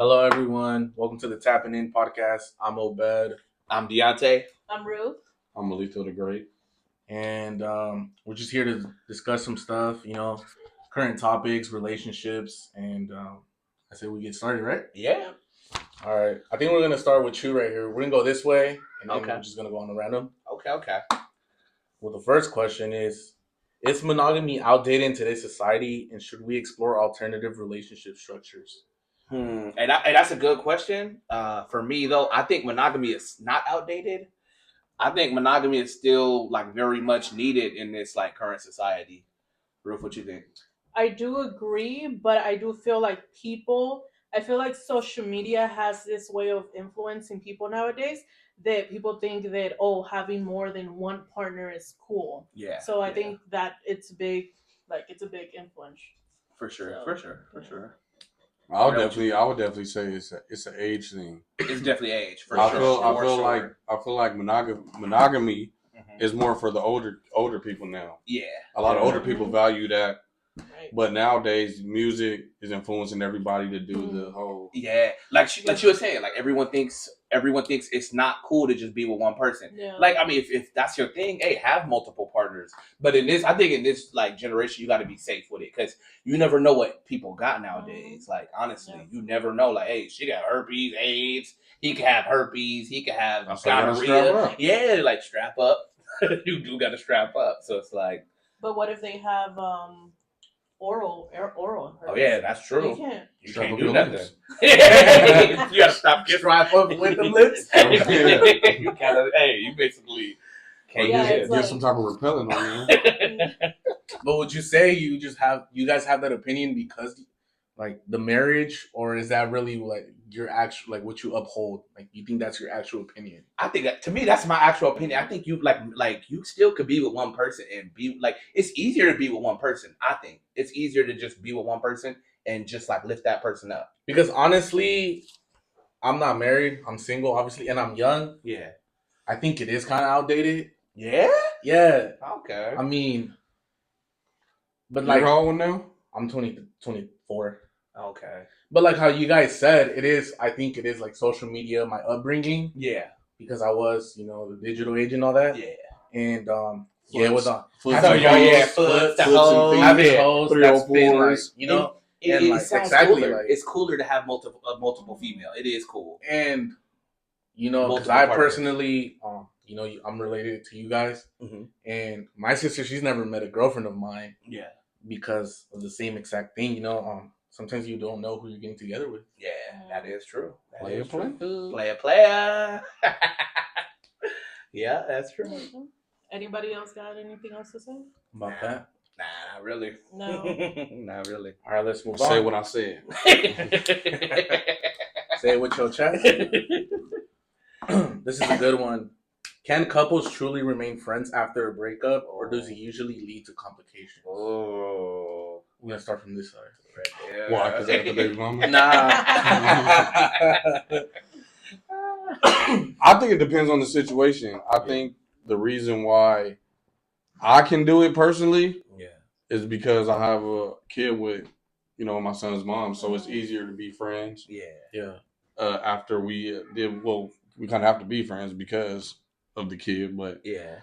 Hello, everyone. Welcome to the Tapp'n podcast. I'm Obed, I'm Deonte. I'm Ruth. I'm Maletho Tha Great. and we're just here to discuss some stuff. Current topics, relationships, and I say we get started, right? Yeah. All right. I think we're gonna start with you right here. We're gonna go this way, and then Okay. we're just gonna go on a random. Okay. Well, the first question is monogamy outdated in today's society, and should we explore alternative relationship structures? And that's a good question. For me though, I think monogamy is not outdated. I think monogamy is still like very much needed in this like current society. Ruth, what you think? I do agree, but I do feel like I feel like social media has this way of influencing people nowadays that people think that, oh, having more than one partner is cool. Yeah. So I yeah. think that it's a big influence. For sure. So, For sure. For yeah. sure. I would definitely say it's an age thing. It's definitely age. For I sure. feel like monogamy Mhm. is more for the older people now. Yeah. A lot of older Mhm. people value that, Right. but nowadays music is influencing everybody to do the whole. Yeah. Like you were saying, like everyone thinks it's not cool to just be with one person. Yeah. Like, I mean, if that's your thing, hey, have multiple partners. But I think in this like generation, you got to be safe with it because you never know what people got nowadays. Like, honestly, Yeah. you never know. Like, hey, she got herpes, AIDS. He could have herpes. He could have That's why you gotta strap gonorrhea. up. Yeah, like strap up. You do got to strap up. So it's like, But what if they have oral? oh yeah, that's true. You can't. You Strap can't up do your nothing. lips. You gotta stop kissing. Strap up with the lips. You gotta, hey, you basically can't Yeah, do Get it's like- some type of repellent on there. it. But would you say you guys have that opinion because like the marriage, or is that really like your actual like what you uphold? Like you think that's your actual opinion? I think that, to me, that's my actual opinion. I think you like you still could be with one person and be like it's easier to be with one person. I think it's easier to just be with one person and just like lift that person up. Because honestly, I'm not married. I'm single, obviously, and I'm young. Yeah. I think it is kind of outdated. Yeah. Yeah, Okay. I mean, but You're like how old now? I'm 24. Okay. But like how you guys said, it is. I think it is like social media, my upbringing, Yeah. because I was, the digital age and all that. Yeah. And yeah, with Foots having and hoes, things, foots, the foots and hoes, things. having yeah. hoes, that's been like, 304s. and It like sounds exactly cooler. like It's cooler to have multiple female. It is cool. and because Multiple I partners. personally, I'm related to you guys, Mm-hmm. and my sister, she's never met a girlfriend of mine Yeah. because of the same exact thing. Sometimes you don't know who you're getting together with. Yeah, that is true. That Player, is true. player. Player. Yeah, that's true. Anybody else got anything else to say? About Nah. that. Nah, not really. No. Not really. All right, let's move Say on. what I said. Say it with your chest. This is a good one. Can couples truly remain friends after a breakup, or does it usually lead to complications? Oh. We're gonna start from this side. Yeah. Why? Because I have the baby mama? Nah. I think it depends on the situation. I think the reason why I can do it personally Yeah. is because I have a kid with, my son's mom. So it's easier to be friends. Yeah. Yeah. After we we kind of have to be friends because of the kid. But Yeah.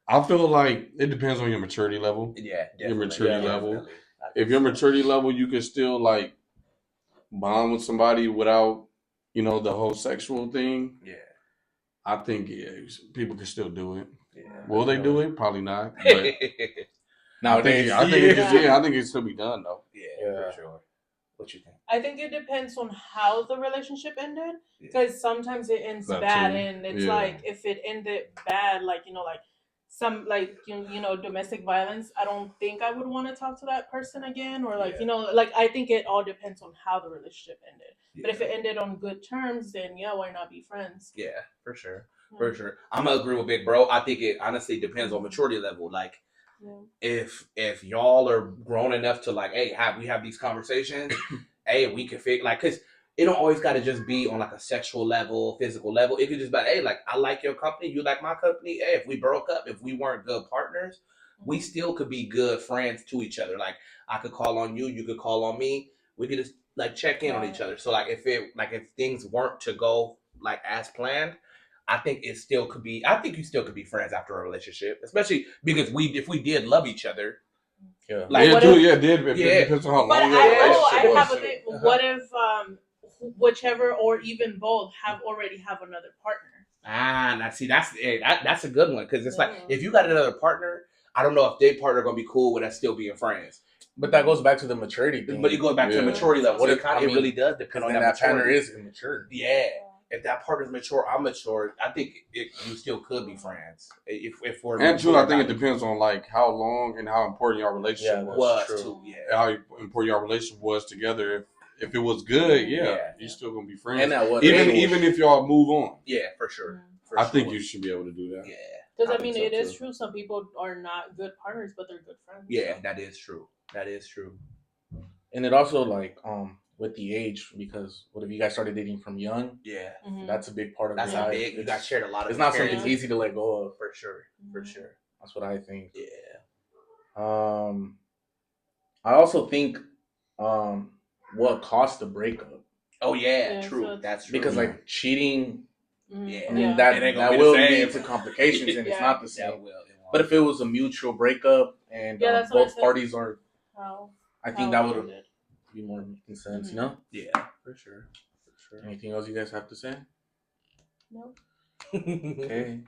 I feel like it depends on your maturity level. Yeah. Your Definitely. maturity Yeah, level. definitely. If your maturity level, you can still like bond with somebody without, the whole sexual thing. Yeah. I think people can still do it. Yeah. Will they do it? Probably not. But Nowadays, I think it can still be done though. Yeah, for sure. What you think? I think it depends on how the relationship ended, Yeah. because sometimes it ends That bad, too. and it's Yeah. like if it ended bad, like some like domestic violence. I don't think I would want to talk to that person again, or like Yeah. I think it all depends on how the relationship ended. But if Yeah. it ended on good terms, then yeah, why not be friends? Yeah, for sure. For sure. I'm gonna agree with Big Bro. I think it honestly depends on maturity level. Like Yeah. if y'all are grown enough to like, hey, we have these conversations, hey, we can figure like because it don't always gotta just be on like a sexual level, physical level. It could just be like, hey, like I like your company, you like my company. Hey, if we broke up, if we weren't good partners, we still could be good friends to each other. Like I could call on you, you could call on me. We could just like check in on each other. So like if things weren't to go like as planned, I think it still could be. I think you still could be friends after a relationship, especially because if we did love each other, Yeah. like what too. if- Yeah, it did. It Yeah. depends on how But long your I relationship have was. a thing. Uh-huh. What if whichever or even both have another partner? Now see that's a good one because it's like Yeah. if you got another partner, I don't know if their partner gonna be cool with us still being friends. But that goes back to the maturity thing. But it goes back to the Yeah. maturity level. What So if- I it mean, really does depend because on then that that partner maturity. is immature. Yeah. If that partner's mature, I'm mature. I think you still could be friends if we're And too, mature I think it about depends on like how long and how important your relationship Yeah, was. was true. too. Yeah. How important your relationship was together. If it was good, yeah, Yeah. you're still gonna be friends. And at what even age? even if y'all move on, Yeah, for sure. For I sure. think you should be able to do that. Yeah. Because I think mean, so, it is too. true. Some people are not good partners, but they're good friends. Yeah, so. that is true. That is true. And it also like with the age, because what if you guys started dating from young? Yeah. Mhm. That's a big part of That's your a life. big. You guys shared a lot of. It's not something experiences. easy to let go of. For sure. For Mhm. sure. That's what I think. Yeah. I also think what caused the breakup, Oh yeah. Yeah, True. so That's true. because Yeah. like cheating, Mhm. Yeah. I mean Yeah. that It ain't gonna that be the will same. lead to complications, and it's Yeah. not the That same. will. It won't. But if it was a mutual breakup and Yeah, that's what I both said. parties are, How? I think how that it would ended. be more making sense. Mhm. You know. Yeah. For sure. For Anything else you guys have to say? No. sure. Okay.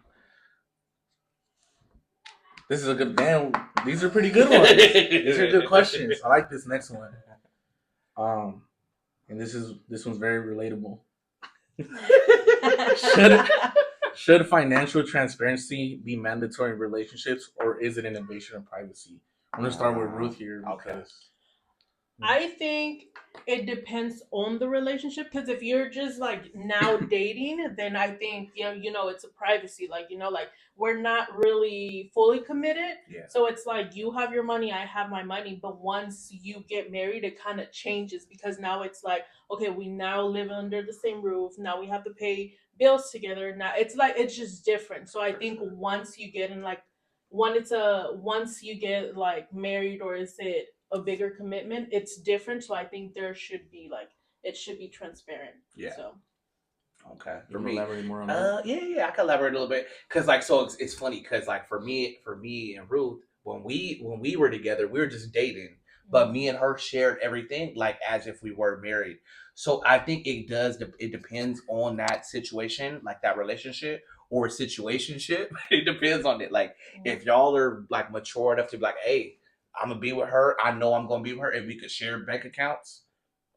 This is a good damn. These are pretty good ones. These are good questions. I like this next one. And this one's very relatable. Should financial transparency be mandatory in relationships, or is it an invasion of privacy? I'm gonna start with Ruth here Okay. because I think it depends on the relationship, because if you're just like now dating, then I think it's a privacy, like like we're not really fully committed. Yeah. So it's like you have your money, I have my money, but once you get married, it kind of changes, because now it's like, okay, we now live under the same roof, now we have to pay bills together, now it's just different. So I think once you get in like once you get like married, or is it a bigger commitment, it's different. So I think there should be like it should be transparent. Yeah. So Okay. you For can me. elaborate more on that. Yeah, I can elaborate a little bit because, like, so it's funny because, like, for me and Ruth, when we were together, we were just dating, but me and her shared everything like as if we were married. So I think it depends on that situation, like that relationship or situationship. It depends on it. Like if y'all are like mature enough to be like, hey, I'm gonna be with her. I know I'm gonna be with her, and we could share bank accounts.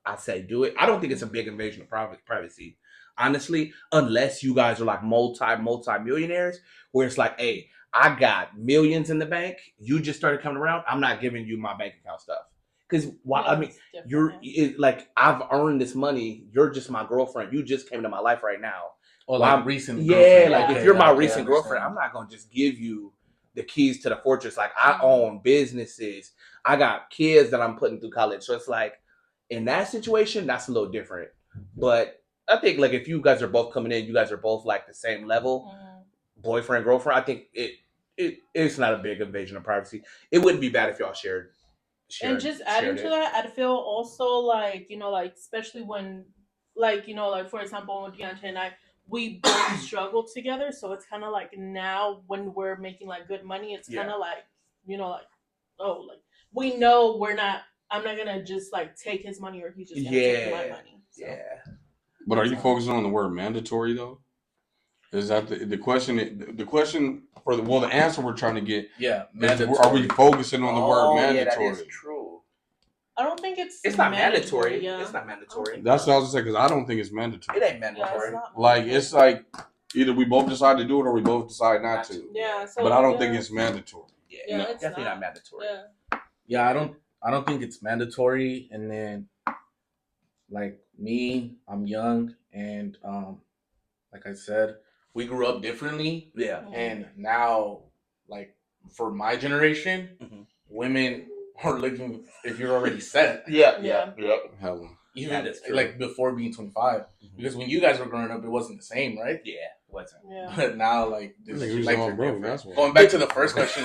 I say do it. I don't think it's a big invasion of privacy, honestly, unless you guys are like multi millionaires, where it's like, hey, I got millions in the bank. You just started coming around. I'm not giving you my bank account stuff because why? I mean, it's different, you're yeah. like I've earned this money. You're just my girlfriend. You just came into my life right now. Or Well, like recent. Yeah, girlfriend. like Yeah. if you're my Okay, I recent girlfriend, understand. I'm not gonna just give you the keys to the fortress. Like I Mhm. own businesses. I got kids that I'm putting through college. So it's like in that situation, that's a little different. But I think like if you guys are both coming in, you guys are both like the same level, boyfriend, girlfriend, I think it's not a big invasion of privacy. It wouldn't be bad if y'all And just adding shared to it. that, I'd feel also like like especially when like like for example with Deonte and I, we both struggle together. So it's kind of like now when we're making like good money, it's kind Yeah. of like like oh like we know we're not. I'm not gonna just like take his money, or he's just gonna take my money. So. Yeah. But are you focusing on the word mandatory though? Is that the question? The question for the answer we're trying to get Yeah, is: mandatory. are we focusing on the word Yeah, that mandatory? is true. I don't think it's not mandatory. Yeah. It's not mandatory. That's what I was saying because I don't think it's mandatory. It ain't Yeah, mandatory. it's not Like mandatory. it's like either we both decide to do it or we both decide not to. Yeah, so, But I don't yeah. think it's mandatory. Yeah, no, it's definitely not. not mandatory. Yeah. Yeah, I don't think it's mandatory. And then like me, I'm young, and like I said, we grew up differently, Yeah. and now like for my generation, Mhm. women are looking if you're already set. Yeah. Yeah. Yeah. Hella. even That is true. like before being 25. Because when you guys were growing up, it wasn't the same, right? Yeah, wasn't. Yeah. But now, like, Like, this, we was like all broke, that's why. going back to the first question,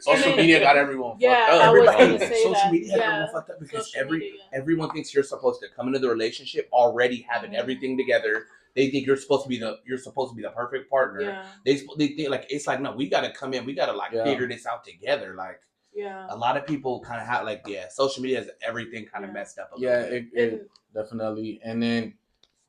social And media got everyone yeah, fucked up. I was Everybody, gonna say social that. media has Yeah, everyone fucked up because social media. everyone thinks you're supposed to come into the relationship already having everything together. They think you're supposed to be the perfect partner. Yeah, They think like it's like no, we gotta come in, we gotta like figure this out together. Like yeah. a lot of people kind of have like social media has everything kind of messed up a little bit. It definitely. And then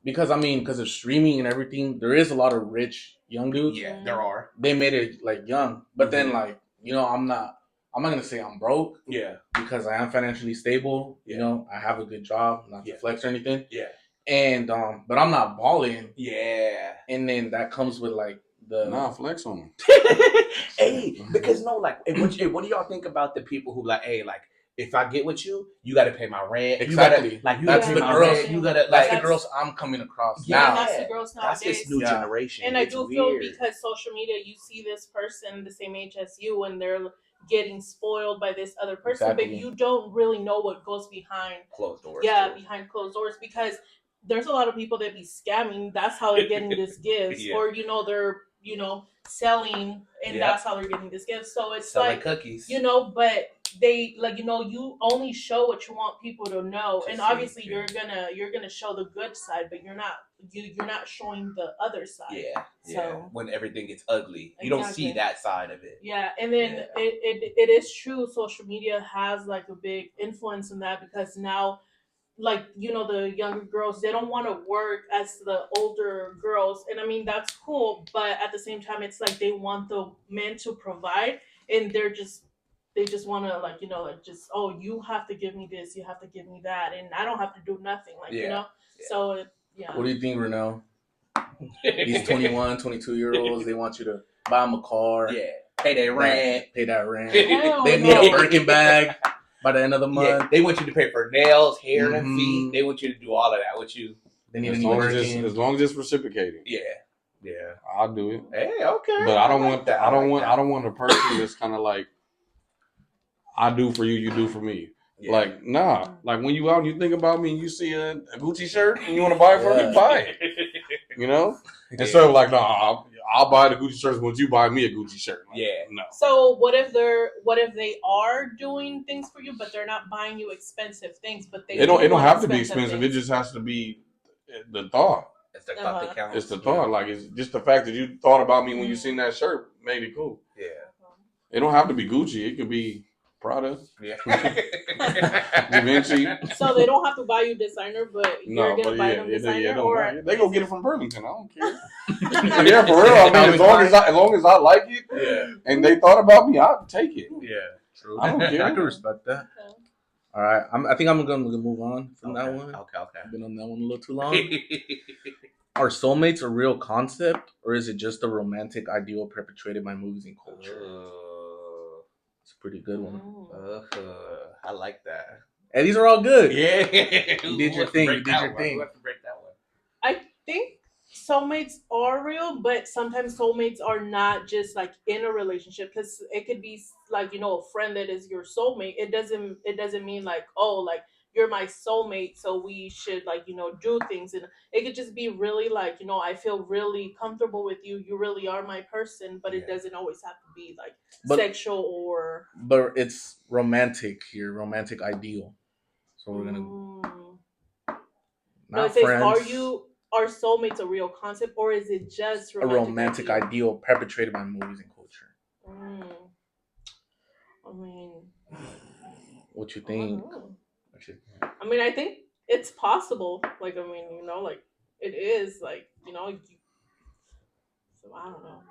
because of streaming and everything, there is a lot of rich young dudes. Yeah, there are. They made it like young, but then like I'm not gonna say I'm broke. Yeah, because I am financially stable. Yeah. I have a good job, not to flex or anything. Yeah. And but I'm not balling. Yeah. And then that comes with like the flex on them. Hey, because no, like, what do y'all think about the people who like, hey, like, if I get with you, you got to pay my rent. Exactly. You that's gotta the pay my girls. rent. You gotta that's like the girls I'm coming across Yeah, now. That's the girls nowadays. That's this new generation. And I It's do feel weird. because social media, you see this person the same age as you, and they're getting spoiled by this other person, but Exactly. you don't really know what goes behind closed doors. Yeah, too. behind closed doors, because there's a lot of people that be scamming. That's how they're getting this gifts, Yeah. or they're selling, and Yep. that's how they're getting this gift. So it's Selling like cookies. but they you only show what you want people to know, To and see, obviously yeah. you're gonna show the good side, but you're not showing the other side. Yeah. So when everything gets ugly, you don't see Exactly. that side of it. yeah, and then Yeah. it is true. Social media has like a big influence in that, because now, like the younger girls, they don't want to work as the older girls, and I mean that's cool, but at the same time it's like they want the men to provide, and they just want to just, oh, you have to give me this, you have to give me that, and I don't have to do nothing, Yeah. so yeah. What do you think, Renell? These 21, 22-year-olds, they want you to buy them a car. Yeah. Pay their rent. Pay that rent. Hell They need a no. Birkin bag by the end of the month. Yeah, they want you to pay for nails, hair, and Mhm. feet. They want you to do all of that with you. They need As a new long Birkin. as long as it's reciprocating, Yeah. Yeah. I'll do it. Hey, okay. But I don't like want that. I don't like want that. I don't want a person that's kind of like, I do for you, you do for me. Yeah. Like, nah. Like when you out and you think about me and you see a Gucci shirt and you want to buy it for me, buy it. You know? Instead of like, nah, I'll buy the Gucci shirts once you buy me a Gucci shirt. Like, Yeah. no. So what if they are doing things for you, but they're not buying you expensive things, but It don't want have to be expensive. things? It just has to be the thought. It's the thought that counts. It's the thought. Like, it's just the fact that you thought about me when you seen that shirt made it cool. Yeah. It don't have to be Gucci. It could be Prada. Yeah. Da Vinci. So they don't have to buy you designer, but you're gonna buy them designer, or they go get it from Burlington. I don't care. Yeah, for real. I mean, as long as I like it, and they thought about me, I'll take it. Yeah. True. I don't care. I can respect that. All right, I think I'm gonna move on from that one. Okay. I've been on that one a little too long. Are soulmates a real concept, or is it just a romantic ideal perpetuated by movies and culture? It's a pretty good one. I like that. Hey, these are all good. Yeah. You did your thing. You did your thing. Who has to break that one? I think soulmates are real, but sometimes soulmates are not just like in a relationship, because it could be like a friend that is your soulmate. It doesn't mean like, oh, like you're my soulmate, so we should do things, and it could just be really like I feel really comfortable with you. You really are my person, but it doesn't always have to be like sexual or. But it's romantic here, romantic ideal. So we're gonna. No, it says, are soulmates a real concept, or is it just a romantic ideal perpetrated by movies and culture? I mean, what you think? I mean, I think it's possible. Like, I mean, like it is like, so I don't know.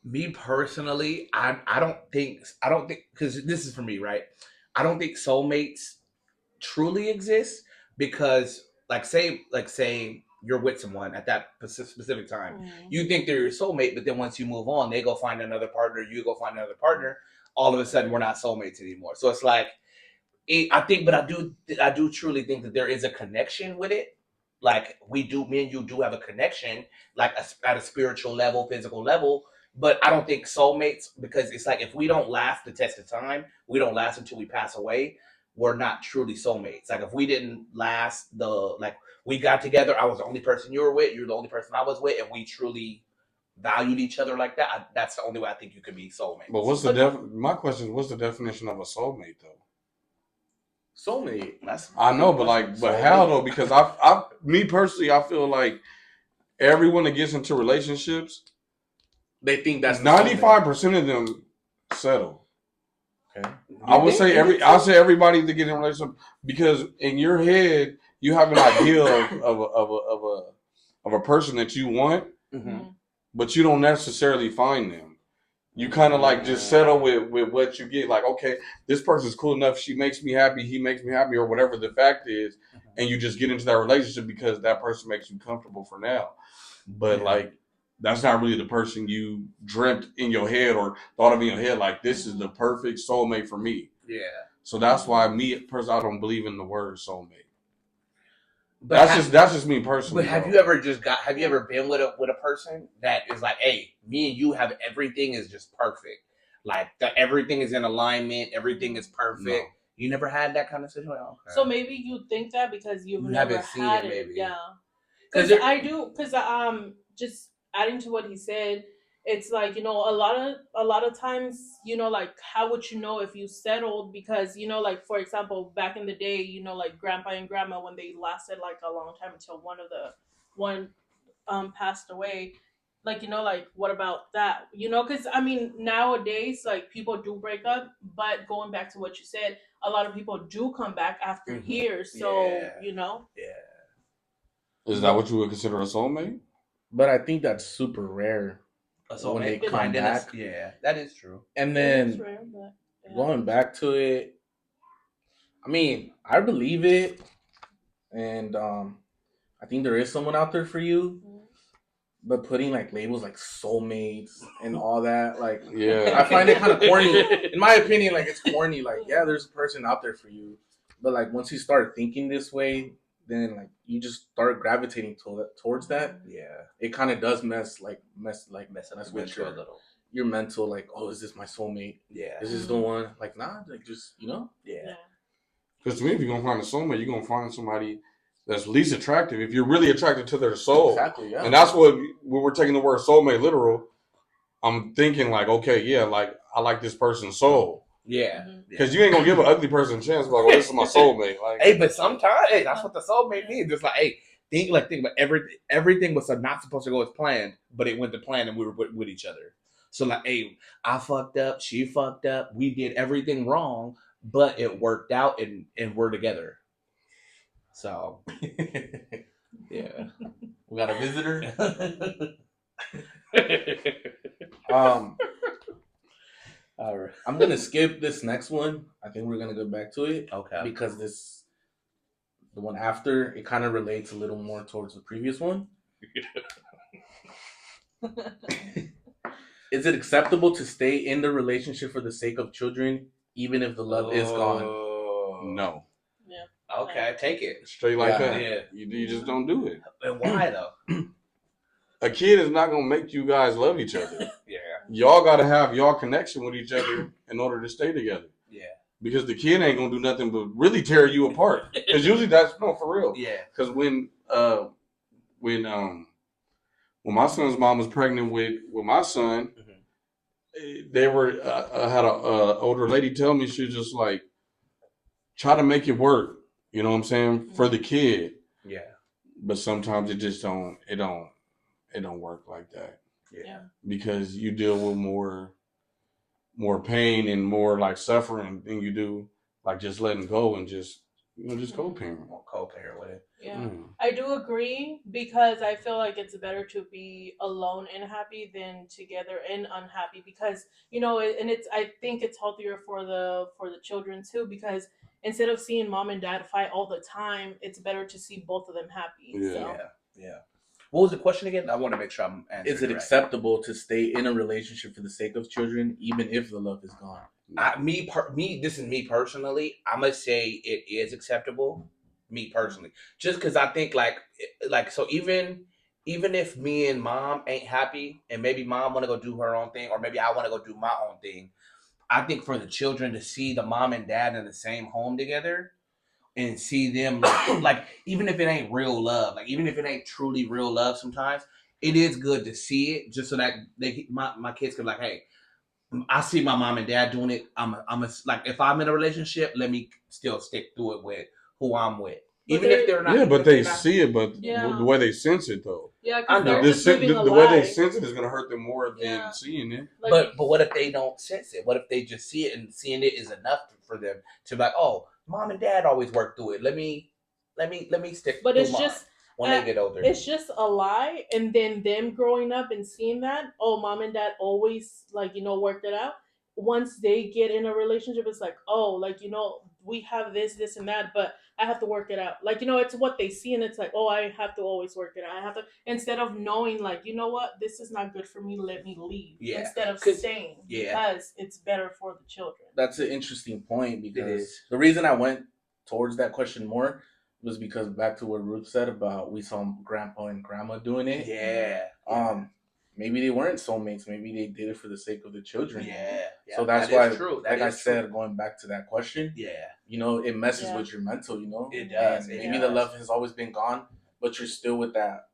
Me personally, I don't think, because this is for me, right? I don't think soulmates truly exist, because say you're with someone at that specific time, you think they're your soulmate, but then once you move on, they go find another partner, you go find another partner, all of a sudden we're not soulmates anymore. So it's like, I do truly think that there is a connection with it. Like me and you do have a connection, like at a spiritual level, physical level. But I don't think soulmates, because it's like if we don't last the test of time, we don't last until we pass away. we're not truly soulmates. Like if we didn't last we got together, I was the only person you were with, you're the only person I was with, and we truly valued each other like that. That's the only way I think you could be soulmates. But my question is, what's the definition of a soulmate though? Soulmate. I know, but how though? Because me personally, I feel like everyone that gets into relationships, they think that's 95% of them settle. Okay. I say everybody that get in a relationship, because in your head you have an idea of a person that you want, but you don't necessarily find them. You kind of like just settle with what you get. Like, okay, this person's cool enough. She makes me happy. He makes me happy, or whatever the fact is. And you just get into that relationship because that person makes you comfortable for now. But like, that's not really the person you dreamt in your head or thought of in your head. Like, this is the perfect soulmate for me. Yeah. So that's why me personally, I don't believe in the word soulmate. But that's just me personally. But have you ever been with a person that is like, hey, me and you have everything is just perfect, like everything is in alignment, everything is perfect. No. You never had that kind of situation. Okay. So maybe you think that because you never had it. Maybe. Yeah. Because just adding to what he said, it's like, a lot of times, like, how would you know if you settled? Because, like, for example, back in the day, like grandpa and grandma, when they lasted like a long time until one passed away, like, like, what about that? Because I mean, nowadays, like, people do break up, but going back to what you said, a lot of people do come back after years. So, Is that what you would consider a soulmate? But I think that's super rare. When they come back. Yeah, that is true. And then rare, going back to it, I mean, I believe it, and I think there is someone out there for you. But putting like labels like soulmates and all that, like, I find it kind of corny. In my opinion, like, it's corny. Like, yeah, there's a person out there for you, but like once you start thinking this way, then like you just start gravitating towards that. Yeah, it kind of does mess with your mental. Like, oh, is this my soulmate? Yeah, is this the one? Like, nah, like, just yeah. Because to me, if you're gonna find a soulmate, you're gonna find somebody that's least attractive. If you're really attracted to their soul, exactly, yeah. And that's when we're taking the word soulmate literal, I'm thinking like, okay, yeah, like I like this person's soul. Yeah, because you ain't gonna give an ugly person a chance. Like, well, this is my soulmate. Like, hey, but sometimes, hey, that's what the soulmate means. It's like, hey, think about everything was not supposed to go as planned, but it went to plan, and we were with each other. So like, hey, I fucked up, she fucked up, we did everything wrong, but it worked out, and we're together. So, yeah, we got a visitor. All right, I'm gonna skip this next one. I think we're gonna go back to it. Okay, because the one after, it kind of relates a little more towards the previous one. Is it acceptable to stay in the relationship for the sake of children, even if the love is gone? No. Okay, take it straight like that. Yeah, you just don't do it. And why though? A kid is not gonna make you guys love each other. Yeah, y'all gotta have y'all connection with each other in order to stay together. Yeah, because the kid ain't gonna do nothing but really tear you apart. Because usually that's for real. Yeah, because when my son's mom was pregnant with my son, they were had a older lady tell me, she was just like, try to make it work. You know what I'm saying? For the kid. Yeah. But sometimes it just don't work like that. Yeah. Because you deal with more pain and more like suffering than you do like just letting go and just co-parent. Co-parent with it. Yeah. I do agree, because I feel like it's better to be alone and happy than together and unhappy, because and I think it's healthier for the children too, because instead of seeing mom and dad fight all the time, it's better to see both of them happy. Yeah. So. Yeah. What was the question again? I want to make sure I'm answering. Is it acceptable to stay in a relationship for the sake of children, even if the love is gone? This is me personally. I'm gonna say it is acceptable. Me personally, just because I think like so even if me and mom ain't happy, and maybe mom want to go do her own thing, or maybe I want to go do my own thing, I think for the children to see the mom and dad in the same home together and see them like even if it ain't real love, like even if it ain't truly real love, sometimes it is good to see it just so that my kids can be like, hey, I see my mom and dad doing it. I'm a, like if I'm in a relationship, let me still stick through it with who I'm with, But even if they're not. Yeah, but if they they're not, see it, but Yeah. the way they sense it though. Yeah, I because know. they're just living a The way they lie. sense it is gonna hurt them more than Yeah. seeing it. Like, but what if they don't sense it? What if they just see it and seeing it is enough for them to be like, oh, mom and dad always work through it. Let me stick but through it's mine just when they get older. it's just a lie, and then them growing up and seeing that, oh, mom and dad always worked it out. Once they get in a relationship, it's like, oh, we have this and that, but I have to work it out. It's what they see, and it's like, oh, I have to always work it out. I have to, instead of knowing, what, this is not good for me, let me leave. Yeah. Instead of 'Cause- staying, yeah. because it's better for the children. That's an interesting point It because is. the reason I went towards that question more was because back to what Ruth said about we saw grandpa and grandma doing it. Yeah. Maybe they weren't soulmates. Maybe they did it for the sake of the children. Yeah. So that's that why, is true. like I said, going back to that question, Yeah. it messes Yeah. with your mental. It does. And It maybe does. the love has always been gone, but you're still with that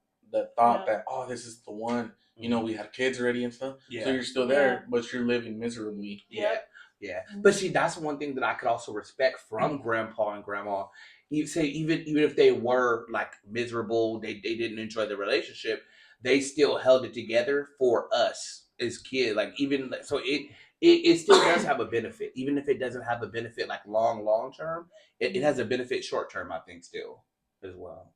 thought Yeah. that, oh, this is the one. We had kids already and stuff. Yeah. So you're still there, but you're living miserably. Yeah. Yeah. But see, that's one thing that I could also respect from grandpa and grandma. You say even if they were like miserable, they didn't enjoy the relationship, they still held it together for us as kids. Like even so it still does have a benefit. Even if it doesn't have a benefit like long term, it has a benefit short term, I think, still as well.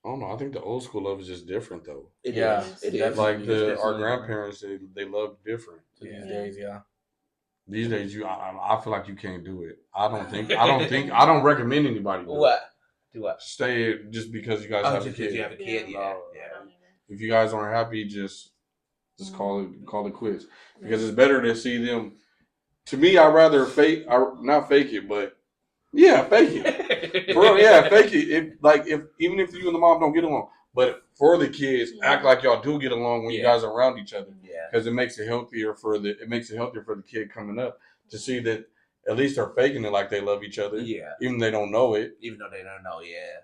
I don't know. I think the old school love is just different though. It Yeah, is. It is. definitely. Like It's our definitely grandparents, they love different. these days, yeah. These days, I feel like you can't do it. I don't recommend anybody do What? Do what? Stay just because you guys have a just because kid. you have a kid, yeah. If you guys aren't happy, just call it quits. Because it's better to see them. To me, I'd rather not fake it, but yeah, fake it. For real, yeah, fake it. If even if you and the mom don't get along, but for the kids, act like y'all do get along when you guys are around each other. Yeah. Because it makes it healthier for the kid coming up to see that at least they're faking it like they love each other. Yeah. Even though they don't know it. Even though they don't know, yeah.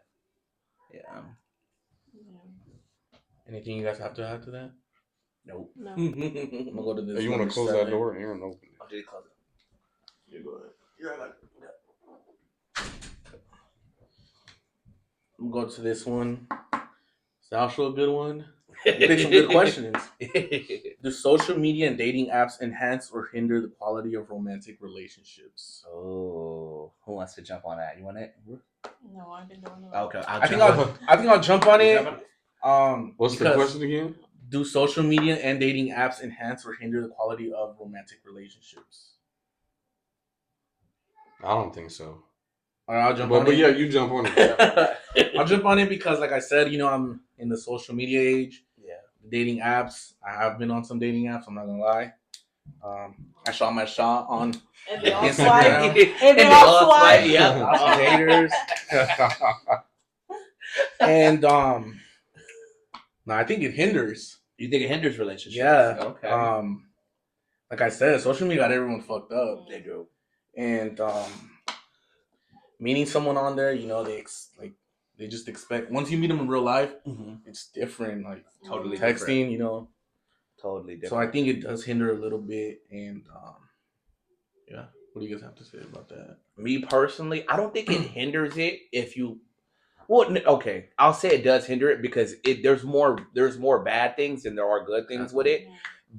Yeah. Anything you guys have to add to that? Nope. No. I'm gonna go to this. Hey, you want to close that door? Aaron, open it. Oh, did it close it? Yeah, go ahead. You're like, I'm gonna go to this one. It's also a good one. You picked some good questions. Do social media and dating apps enhance or hinder the quality of romantic relationships? Oh, who wants to jump on that? You want it? No, I've been doing it. Okay, I think I'll jump on it. What's the question again? Do social media and dating apps enhance or hinder the quality of romantic relationships? I don't think so. All right, I'll jump on it. But yeah, you jump on it. I'll jump on it because, like I said, I'm in the social media age. Yeah. Dating apps. I have been on some dating apps. I'm not gonna lie. I shot my shot on And they all Instagram. swipe. And they all swipe. Yeah. Lots of haters. And no, I think it hinders. You think it hinders relationships? Yeah. Okay. Like I said, social media got everyone fucked up. They do. And meeting someone on there, they just expect once you meet them in real life, it's different. Like Totally texting, different. Totally different. So I think it does hinder a little bit. And yeah, what do you guys have to say about that? Me personally, I don't think it hinders it if you. Well, okay, I'll say it does hinder it because there's more bad things than there are good things with it.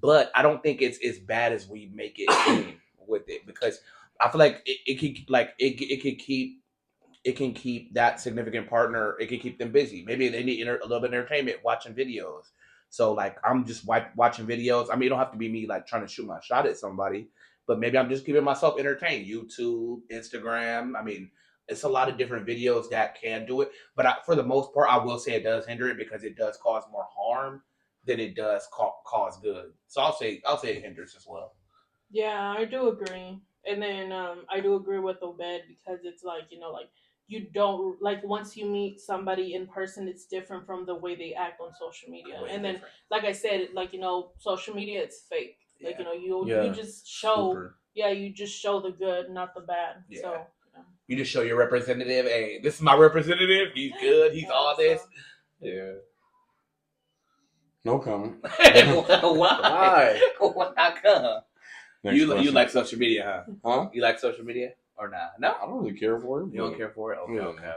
But I don't think it's as bad as we make it seem with it because I feel like it can keep that significant partner. It can keep them busy. Maybe they need a little bit of entertainment, watching videos. So like I'm just watching videos. I mean, it don't have to be me like trying to shoot my shot at somebody, but maybe I'm just keeping myself entertained. YouTube, Instagram. I mean, it's a lot of different videos that can do it. But for the most part, I will say it does hinder it because it does cause more harm than it does cause good. So I'll say it hinders as well. Yeah, I do agree. And then I do agree with Obed because it's like, you don't once you meet somebody in person, it's different from the way they act on social media. And then, like I said, social media, it's fake. Like you just show. Super. Yeah, you just show the good, not the bad. Yeah. So you just show your representative. Hey, this is my representative. He's good. He's all this. Yeah. No comment. Why? Why come? Next You question. like social media, huh? Huh? You like social media or not? No, I don't really care for it. you don't care for it. Okay, Yeah. okay.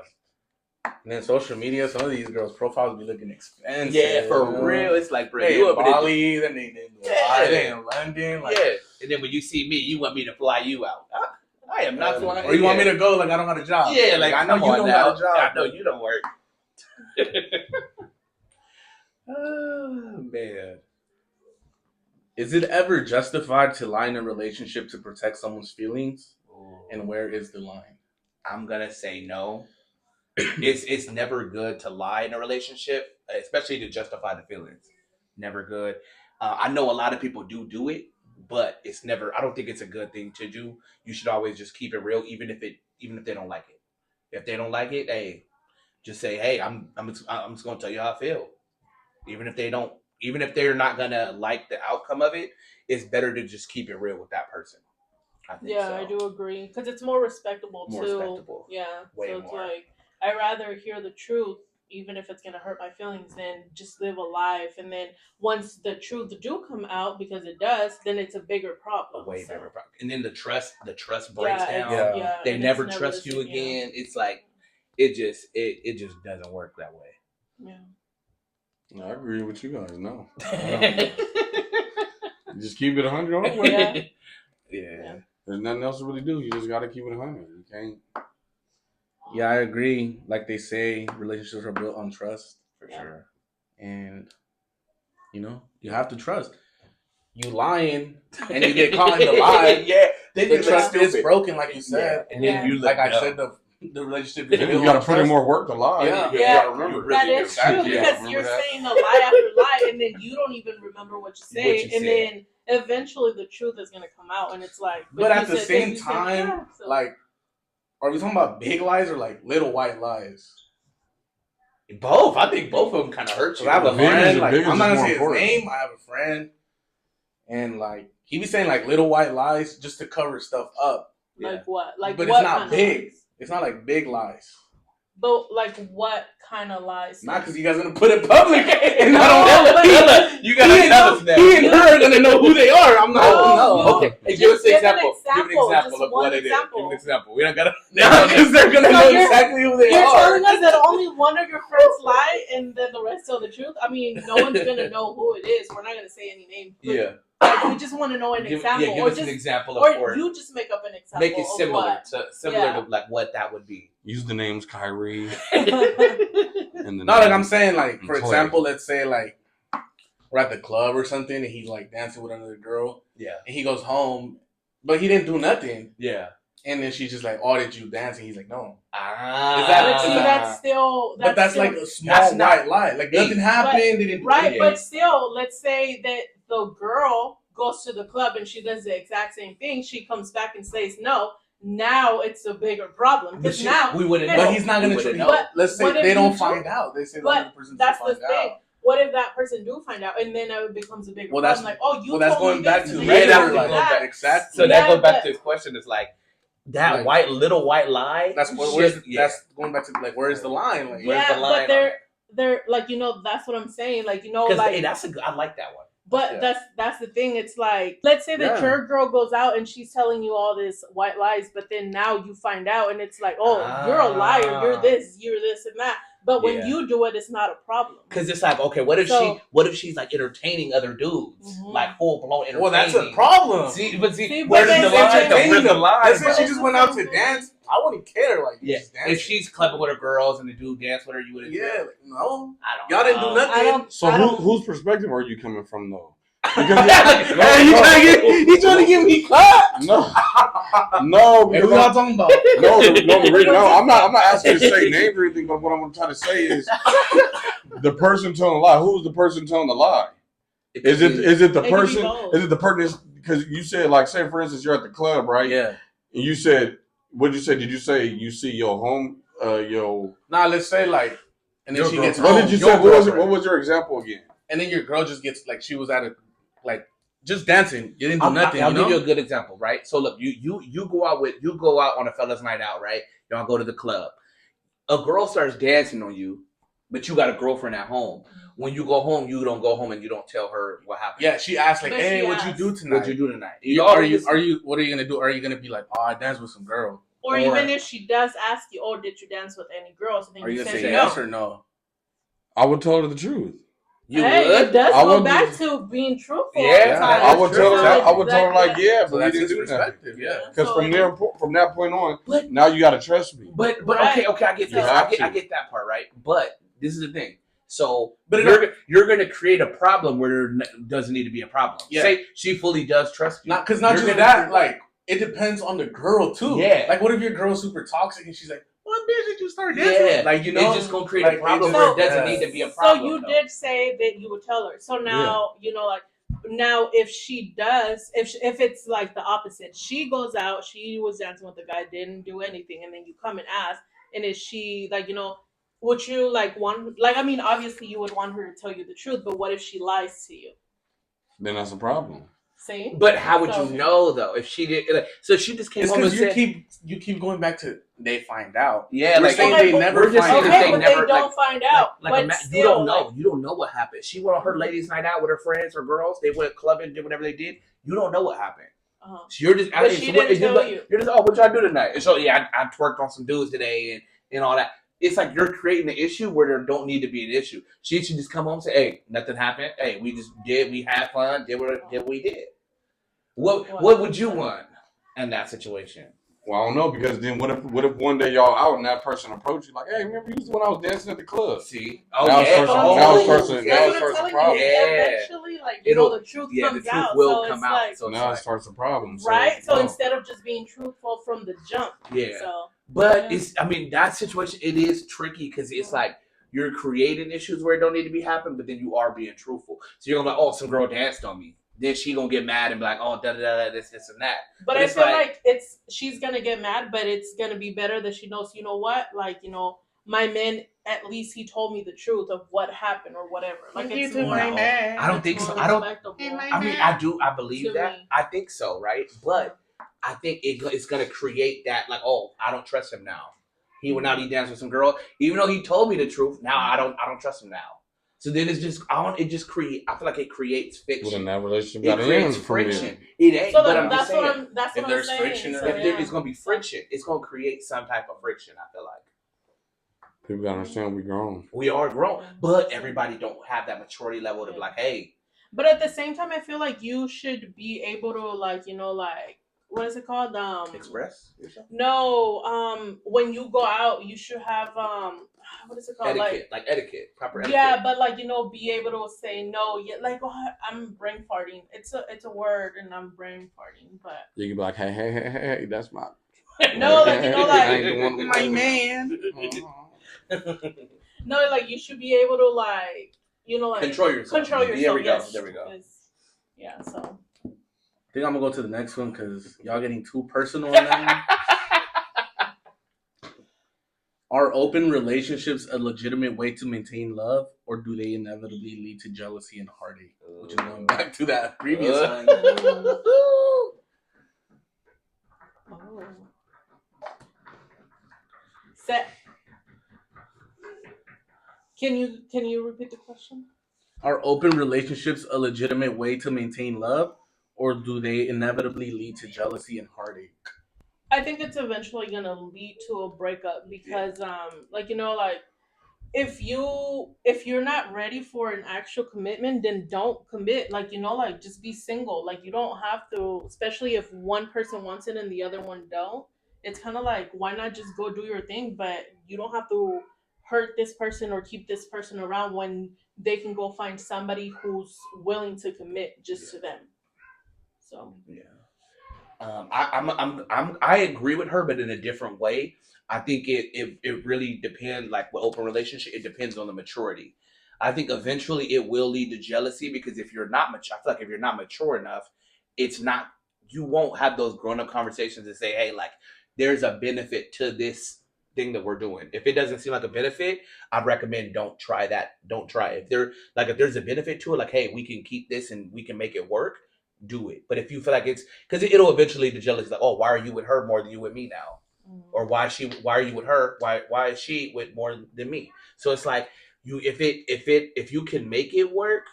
And then social media, some of these girls' profiles be looking expensive. Yeah, for real. It's like, bro, They you in want me to Bali, then they in Dubai, they in London. Like, yeah. And then when you see me, you want me to fly you out. I am not flying. or you want me to go? Like I don't got a job. Yeah, like I know come you on don't now. got a job. I know you don't work. Oh man. Is it ever justified to lie in a relationship to protect someone's feelings? And where is the line? I'm gonna say no. It's never good to lie in a relationship, especially to justify the feelings. Never good. I know a lot of people do it, but it's never. I don't think it's a good thing to do. You should always just keep it real, even if they don't like it. If they don't like it, hey, just say, hey, I'm just gonna tell you how I feel. Even if they're not gonna like the outcome of it, it's better to just keep it real with that person. I think so. I do agree because it's more respectable More too. respectable. Yeah, Way so it's more. like I'd rather hear the truth, even if it's gonna hurt my feelings, than just live a life. And then once the truth do come out, because it does, then it's a bigger problem. A way so. bigger problem. And then the trust breaks Yeah, down. Yeah. They and never it's trust the you same, again. It's like it just doesn't work that way. Yeah. I agree with you guys. No, Yeah. just keep it 100 all the way. Yeah. There's nothing else to really do. You just got to keep it 100. You can't. Yeah, I agree. Like they say, relationships are built on trust. For sure. And, you have to trust. You lying and you get caught in the lie. Yeah. Then you the look trust is stupid. broken, like you said. And then you like look I dumb. said, the relationship is Then built you got to on put in trust. more work to lie. Yeah. You Yeah. got to remember. That is true Yeah. because Remember you're that? saying a lie after lie, and then you don't even remember what you say, What you and said. then eventually the truth is gonna come out, and it's like. But at you the said same this, you said time, that, so- like, are we talking about big lies or like little white lies? Both. I think both of them kind of hurt you. I have a The big friend, is- like, big is I'm not just gonna more say his important. name. I have a friend, and like he be saying like little white lies just to cover stuff up. like what? Like, But what it's not kind big. Of lies? It's not like big lies. But like, what kind of lies? Not because you guys gonna put it public and No, I don't but- You gotta tell us now. He and her are gonna know who they are. I'm not. No, No. you- Okay, hey, Just give us an give an example. Give an example. example Just of one what it is. example. Give an example. We don't gotta. Because they're gonna So know you're- exactly who they You're are. telling us that only one of your friends lie and then the rest tell the truth? I mean, no one's gonna know who it is. We're not gonna say any names. But Yeah. like, we just want to know an example, give or us just, an example of or you just make up an example. make it of similar what. to like what that would be. Use the names Kyrie and the No, like name- I'm saying, like for Clay. example, let's say like we're at the club or something, and he's like dancing with another girl, Yeah. and he goes home, but he didn't do nothing, Yeah. and then she's just like, "Oh, did you dance?" And he's like, "No." Ah. Is that- But see, is that's still. But that's still, like a small that's not- white lie. Like nothing happened. They didn't do right. anything. But still, let's say that the girl goes to the club and she does the exact same thing. She comes back and says no. Now it's a bigger problem But because now we wouldn't no, know. But he's not We gonna. wouldn't Know. know. But Let's say what if they don't you find do? out. They say the But other person that's find the thing. out. What if that person do find out, and then it becomes a bigger Well, that's- problem? Like, oh, you well, that's told going me back this, to and Yeah, then you that's told me going that. back. Exactly. So that Yeah, goes back but- to his question. It's like that Like- little white lie. That's what. That's going back to like where's the line? Like, Where's Yeah, the line but they're like, that's what I'm saying. Like, Because like that's a good. I like that one. But Yeah. that's the thing. It's like, let's say that Yeah. your girl goes out and she's telling you all this white lies, but then now you find out and it's like, oh, you're a liar. You're this, and that. But when Yeah. you do it, it's not a problem. Because it's like, okay, what if she's like entertaining other dudes, Mhm. like full blown entertaining? well, that's a problem. See, but where's then the they're line? entertaining The line. Let's say But she it's just the went out same to thing. dance. I wouldn't care. Like, Yeah, just dancing. if she's clubbing with her girls and the dude dance with her, you wouldn't. Yeah, no. I don't. Y'all didn't do know. nothing. I don't. So I don't whose perspective are you coming from though? Hey, he trying to get me clapped. No, Hey, because what y'all talking about? I'm not asking you to say names or anything. But what I'm trying to say is, the person telling the lie. Who's the person telling the lie? Is it the It could be person? both. Is it the person? Because you said, like, say for instance, you're at the club, right? Yeah. And you said, what did you say? Did you say you see your home? Your Nah, let's say like, and then Your she girl- gets what home. did you your say? What girlfriend. was your example again? And then your girl just gets like she was at a like just dancing. You didn't do nothing. I'll give you a good example, right? So look, you go out on a fella's night out, right? Y'all go to the club. A girl starts dancing on you, but you got a girlfriend at home. When you go home, you don't go home and you don't tell her what happened. Yeah, she asked like, But "Hey, she what'd you asked. do tonight? What'd you do tonight? What are you gonna do? Are you gonna be like, oh, I danced with some girl? Or even if she does ask you, oh, did you dance with any girls? And then Are you you gonna say say no. yes or no? I would tell her the truth. You Hey, would? it does I go would back just- to being truthful. Yeah, sometimes. I would tell her. So I would tell her like, yeah, So but we that's didn't his do nothing. perspective. Yeah. Because So from that point on, But now you got to trust me. But Right. okay, I get You this. have I to. get that part, right? But this is the thing. So, But you're going to create a problem where there doesn't need to be a problem. Yeah. Say she fully does trust you. Not You're just gonna that. create- Like it depends on the girl too. Yeah. Like what if your girl's super toxic and she's like, "What bitch did you start dancing?" Yeah, with?" Like it's just gonna create like, a problem it where just- it doesn't yeah. need to be a problem. So you though. did say that you would tell her. So now now if she does, if it's like the opposite, she goes out, she was dancing with the guy, didn't do anything, and then you come and ask, and is she like would you like want I mean obviously you would want her to tell you the truth, but what if she lies to you? Then that's a problem. See? But how would So- you know though if she did? So she just came It's home and because said, you keep going back to they find out. "Yeah, We're like saying okay, they but never we're just find saying out. Okay, they but never, they don't find out. Like but you don't still, know. like, You don't know what happened. She went on her ladies' night out with her friends or girls. They went clubbing, did whatever they did. You don't know what happened. uh-huh. So you're just. But she didn't tell you. You're just. Oh, what y'all do tonight? And so yeah, I twerked on some dudes today and all that. It's like you're creating an issue where there don't need to be an issue. She should just come home and say, "Hey, nothing happened. Hey, we just we had fun, did what we did." What would you want in that situation? Well, I don't know, because then what if one day y'all out and that person approached you like, hey, remember you was when I was dancing at the club? See, Now it's That's what I'm now telling it's you. now That's it what I'm starts a telling problem. you. Yeah. Eventually, like the truth the comes truth out. will So come it's out. like, So it's Now it like, starts a problem. So, right? So no. instead of just being truthful from the jump. yeah. So But it's, I mean, that situation, it is tricky because it's like you're creating issues where it don't need to be happening, but then you are being truthful. So you're gonna be like, oh, some girl danced on me. Then she gonna get mad and be like, oh, da da da, this and that. But I it's feel like- like she's gonna get mad, but it's gonna be better that she knows, you know what? Like, my man, at least he told me the truth of what happened or whatever. Like it's more, I don't it's think so. more I don't. respectable. I mean, I believe To that. me. I think so, right? But I think it's gonna create that, like, oh, I don't trust him now. He went out, he danced with some girl, even though he told me the truth. Now I don't trust him now. So then it's just, I feel like it creates Well, then fiction. that relationship It got to creates end from there. friction. It ain't. So but then I'm that's just what saying, I'm if there's saying. friction So, in if there yeah. is gonna be friction, it's gonna create some type of friction. I feel like People gotta understand we grown. we are grown, but everybody don't have that maturity level to be like, hey, But at the same time, I feel like you should be able to what is it called? express yourself. No, when you go out, you should have what is it called? Etiquette, like etiquette, proper etiquette. Yeah, but be able to say no. Yeah, like I'm brain farting. It's a word, and I'm brain farting. But You can be like, hey, that's my. no, I ain't the one with My the- man. no, like you should be able to Control yourself. Control yourself. There we go. Yes, There we go. 'cause- Yeah. So. I think I'm gonna go to the next one because y'all getting too personal on that one. Are open relationships a legitimate way to maintain love, or do they inevitably lead to jealousy and heartache? Which is going back to that previous one. Oh. Set. Can you repeat the question? Are open relationships a legitimate way to maintain love, or do they inevitably lead to jealousy and heartache? I think it's eventually gonna lead to a breakup because if you're not ready for an actual commitment, then don't commit. Just be single. Like you don't have to, especially if one person wants it and the other one don't. It's kind of like, why not just go do your thing? But you don't have to hurt this person or keep this person around when they can go find somebody who's willing to commit just to them. So Yeah. I agree with her, but in a different way. I think it really depends. Like with open relationship, it depends on the maturity. I think eventually it will lead to jealousy because if you're not mature, I feel like if you're not mature enough, you won't have those grown up conversations and say, hey, like there's a benefit to this thing that we're doing. If it doesn't seem like a benefit, I'd recommend don't try that. Don't try it. If there's a benefit to it, like hey, we can keep this and we can make it work. do it. But if you feel like it's because it'll eventually lead to jealousy, like, oh, why are you with her more than you with me now? Or why are you with her? Why is she with more than me? So it's like if you can make it work,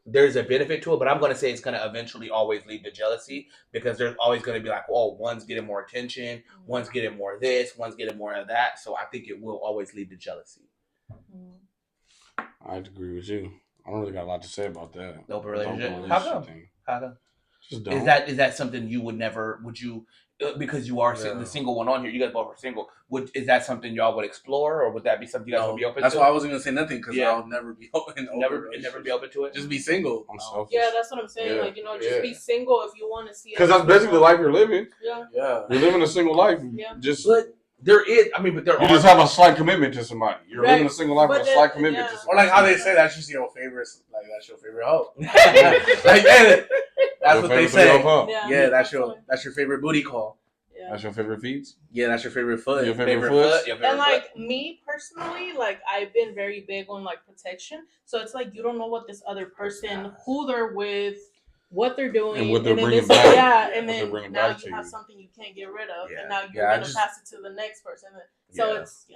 there's a benefit to it, but I'm going to say it's going to eventually always lead to jealousy because there's always going to be like, oh, one's getting more attention, one's getting more of this, one's getting more of that. So I think it will always lead to jealousy. I agree with you. I don't really got a lot to say about that. Open relationship. How How come? thing. How come? Just don't. Is that something you would never? Would you? Because you are the single one on here, you guys both are single. Is that something y'all would explore, or would that be something you guys would be open that's to? why I wasn't gonna say nothing because I'll never be open. Never be open to it. Just be single. I'm selfish. Yeah, that's what I'm saying. Yeah. Like, just be single if you want to see. Because that's basically the life you're living. Yeah. You're living a single life. Yeah. But there is. I mean, but there you are. just have a slight commitment to somebody. You're living a single life with a slight commitment to somebody. Or like how they say that's just your favorite. Like that's your favorite hoe. Like that's what they say. Yeah, that's your favorite booty call. Yeah. That's your favorite feet? Yeah, that's your favorite foot. Your favorite foot? And like me personally, like I've been very big on like protection. So it's like you don't know what this other person, who they're with, what they're doing, and what they're bringing back. Yeah, and then now you have something you can't get rid of, and now you're gonna pass it to the next person. So it's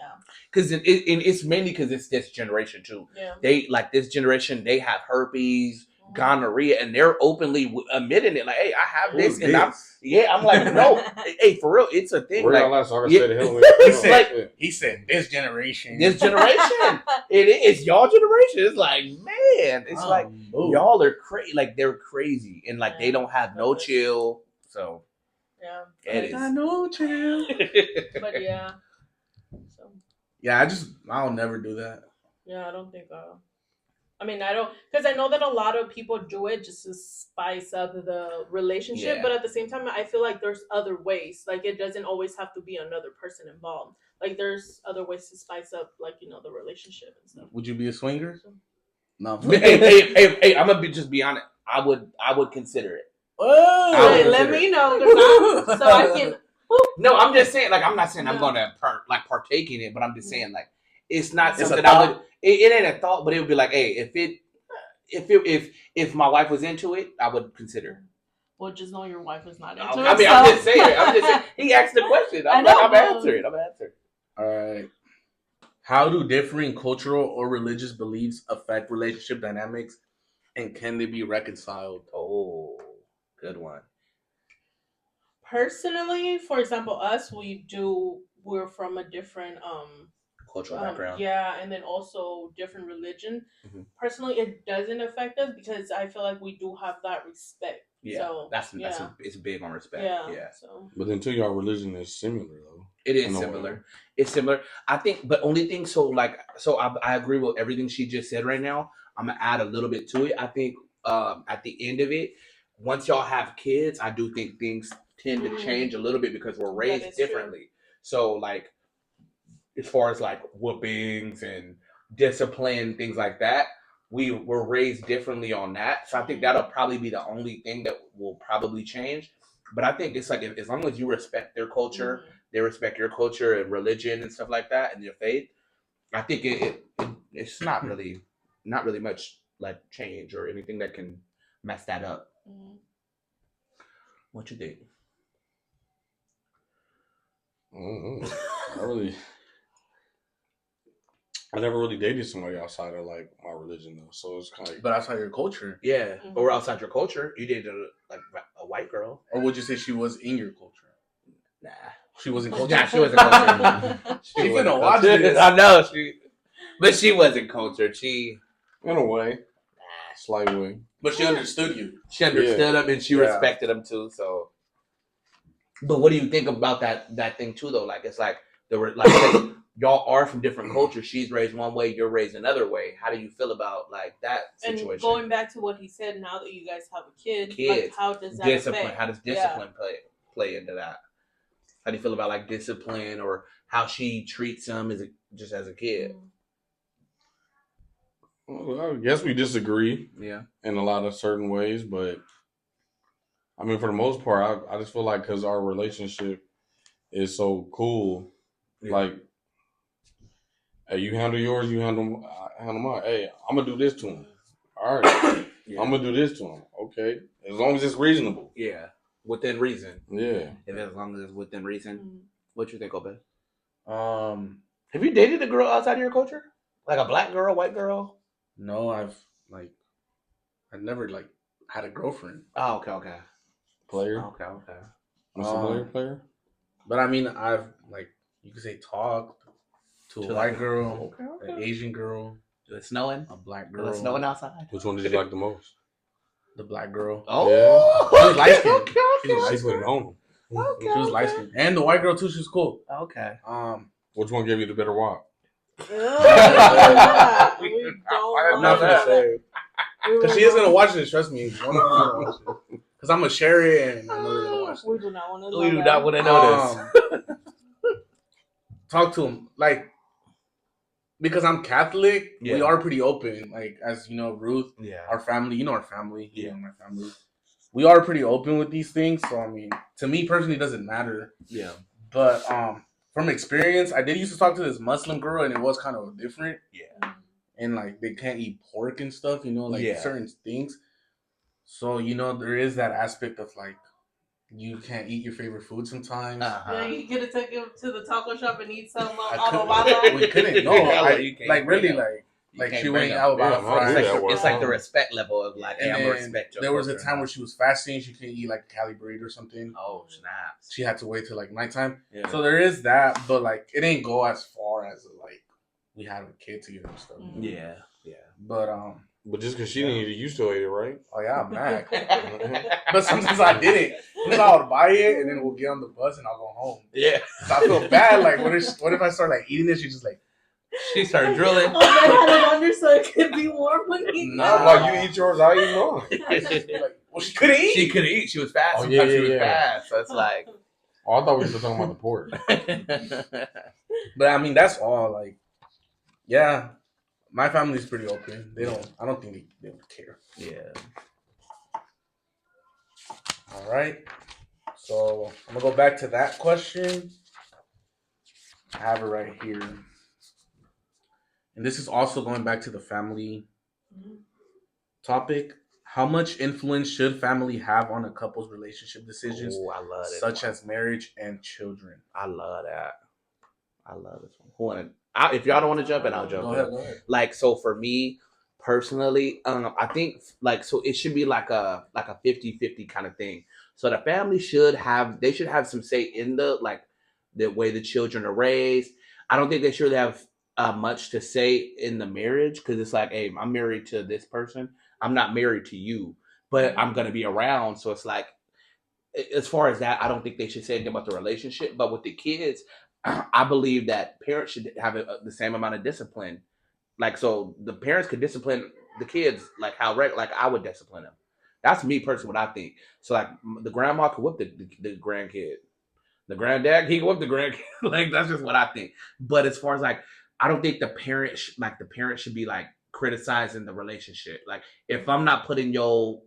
because it's mainly because it's this generation too. Yeah, they like this generation. They have herpes, gonorrhea, and they're openly admitting it. Like, hey, I have this, and I'm like, no, hey, for real, it's a thing. He said this generation. It's y'all generation. It's like, man, it's like y'all are crazy. Like they're crazy, and like they don't have no chill. So it is no chill. But yeah. So. Yeah, I'll never do that. Yeah, I don't think I mean, I don't, because I know that a lot of people do it just to spice up the relationship, but at the same time, I feel like there's other ways. Like, it doesn't always have to be another person involved. Like, there's other ways to spice up, like, the relationship and stuff. Would you be a swinger? No. hey, I'm gonna just be honest. I would consider it. Oh, let me know so I can. No, I'm just saying. Like, I'm not saying I'm gonna partake in it, but I'm just saying like it's not something I would. It ain't a thought, but it would be like, hey, if my wife was into it, I would consider. Well, just know your wife is not into it. I mean, I'm just saying. He asked the question. I'm answering. All right. How do differing cultural or religious beliefs affect relationship dynamics, and can they be reconciled? Oh, good one. Personally, for example, we're from a different cultural background. Yeah, and then also different religion. Mm-hmm. Personally, it doesn't affect us because I feel like we do have that respect. Yeah, so, it's big on respect. Yeah. So. But until y'all religion is similar though. It is similar. It's similar. I think, but only thing. So I agree with everything she just said right now. I'm gonna add a little bit to it. I think at the end of it, once y'all have kids, I do think things tend to change a little bit because we're raised differently. True. So like, as far as like whoopings and discipline, things like that, we're raised differently on that. So I think that'll probably be the only thing that will probably change. But I think it's like as long as you respect their culture, they respect your culture and religion and stuff like that and your faith, I think it's not really much like change or anything that can mess that up. What you think? I never really dated somebody outside of like my religion though, so it's kind of like. But outside your culture, or outside your culture, you dated a white girl, or would you say she was in your culture? Nah, she wasn't culture. Nah, she wasn't culture. She's gonna watch this. I know but she wasn't cultured. She, in a way, slight way, but she understood you. She understood him and she respected him too. So, but what do you think about that thing too? Though, like it's like there were like. Y'all are from different cultures. She's raised one way, you're raised another way. How do you feel about like that situation? And going back to what he said, now that you guys have a kid, like, how does that affect? How does discipline play into that? How do you feel about like discipline or how she treats him as a kid? Well, I guess we disagree. Yeah, in a lot of certain ways, but I mean, for the most part, I just feel like because our relationship is so cool, like. Hey, you handle yours, you handle mine. Hey, I'm gonna do this to him. All right, Yeah. I'm gonna do this to him. Okay, as long as it's reasonable. Yeah, within reason. Yeah. If as long as it's within reason. What you think, Obed? Um, Have you dated a girl outside of your culture? Like a black girl, white girl? no, I've never had a girlfriend. Oh, okay. Player. Okay. Mr. Player. But I mean, I've you could say talked to a white girl, Okay. an Asian girl, It's snowing. a black Girl, it's girl, snowing outside. Which one did you like the most? the black girl. Oh, She was light skinned. Okay. She was She light put it skinned. on him. Okay. She was light skinned, and the white girl too. She was cool. Okay. Which one gave you the better walk? We don't. I'm not gonna say because she is gonna watch this. Trust me, one of them gonna watch it. Because I'm gonna share it, and I know they're gonna watch it. We do not want to know. We do not want to know this. Talk to him because I'm Catholic. Yeah. We are pretty open. As you know, Ruth, Yeah. our family. You know our family. Yeah. You know my family. We are pretty open with these things. So I mean, to me personally, it doesn't matter. Yeah. But from experience, I did used to talk to this Muslim girl, and it was kind of different. Yeah. And they can't eat pork and stuff. You know, Yeah. certain things. So you know, there is that aspect of you can't eat your favorite food sometimes. Yeah, you get to take him to the taco shop and eat some We couldn't. No, she went out Yeah, fries. It's like the respect level of hey, I'm gonna respect your There was a culture. time where she was fasting. She couldn't eat Cali bread or something. Oh snaps! She had to wait till nighttime. Yeah. So there is that, but it didn't go as far as we had a kid together and stuff. Yeah. But just because she didn't eat it, you still ate it, right? Oh yeah, I'm back. But sometimes I didn't. Sometimes I would buy it and then we'll get on the bus and I'll go home. Yeah. So I feel bad. What if I start eating it? She's just she started drilling. Oh, I had it under so it could be warm when he Nah. While you eat yours, I eat mine. well, she couldn't eat. She could eat. She was fast. Oh, Sometimes yeah, she was yeah. fast. So it's like. Oh, I thought we were still talking about the pork. But I mean, that's all. Yeah, my family's pretty open. I don't think they would care. Yeah. All right. So I'm gonna go back to that question. I have it right here, and this is also going back to the family topic. How much influence should family have on a couple's relationship decisions, I love it. such as marriage and children? I love that. I love this one. If y'all don't want to jump in, I'll jump in. Go ahead. So for me personally, I think so it should be like a 50-50 kind of thing. So the family should have some say in the way the children are raised. I don't think they should have much to say in the marriage because it's hey, I'm married to this person. I'm not married to you, but I'm gonna be around. So it's as far as that, I don't think they should say anything about the relationship. But with the kids, I believe that parents should have the same amount of discipline. So the parents could discipline the kids how I would discipline them. That's me personally, what I think. So the grandma could whip the grandkid. The granddad, he can whip the grandkid. That's just what I think. But as far as I don't think the parents should be criticizing the relationship. If I'm not putting your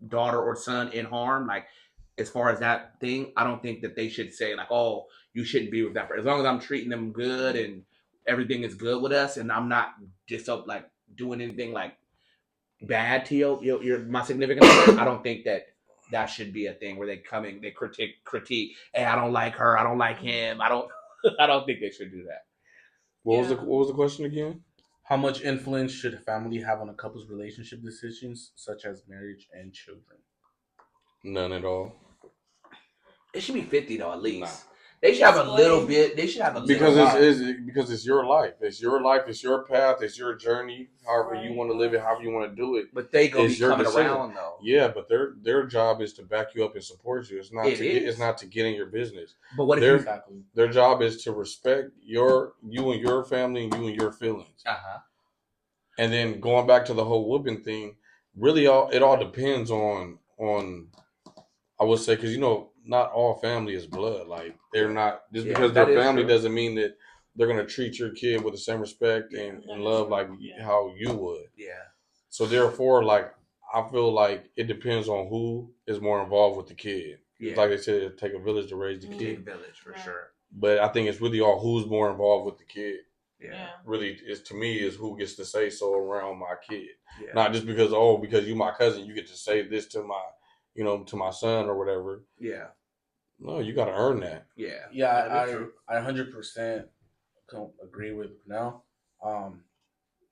daughter or son in harm, as far as that thing, I don't think that they should say oh, you shouldn't be with that person. As long as I'm treating them good and everything is good with us, and I'm not just doing anything bad to your my significant other, I don't think that should be a thing where they critique. Hey, I don't like her. I don't like him. I don't think they should do that. What was the question again? How much influence should a family have on a couple's relationship decisions, such as marriage and children? None at all. It should be 50 though, at least. Nah. They should have a little bit. They should have a because little because it's your life. It's your life. It's your path. It's your journey. However you want to live it. However you want to do it. But they gonna be coming decision. around though. Yeah, but their job is to back you up and support you. It's not to get in your business. But what if their job is to respect you and your family and you and your feelings. And then going back to the whole whooping thing, really it all depends on I would say because not all family is blood. They're not because they're family doesn't mean that they're gonna treat your kid with the same respect and love how you would. Yeah. So therefore, I feel it depends on who is more involved with the kid. Yeah. Like they said, it take a village to raise the kid. Take a village for sure. But I think it's really all who's more involved with the kid. really is to me is who gets to say so around my kid. Yeah. Not just because you my cousin, you get to say this to my, to my son or whatever. Yeah. No, you got to earn that. Yeah. Yeah, I 100% agree with Nell.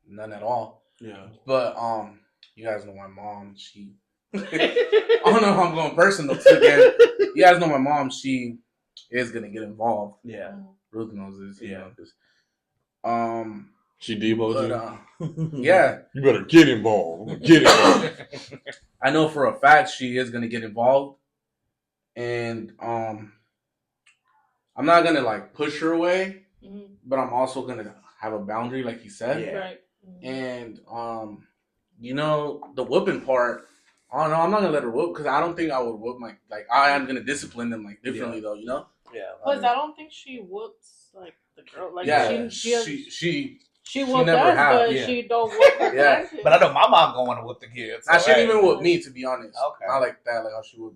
None at all. Yeah. But you guys know my mom. She. I don't know if I'm going personal again. You guys know my mom. She is gonna get involved. Yeah. Ruth knows this. You know this. She deboed you. Yeah. You better get involved. Get involved. I know for a fact she is gonna get involved, and I'm not gonna like push her away, but I'm also gonna have a boundary, like you said. Yeah. Right. And the whooping part. I don't know. I'm not gonna let her whoop because I don't think I would whoop I am gonna discipline them like differently though. You know. Yeah. Because I don't think she whoops like the girl. Like she whooped never us, have, but she don't whoop her Yeah. kids. But I know my mom gonna want to whoop the kids. She didn't even whoop me, to be honest. Okay. Not like that, like how she would.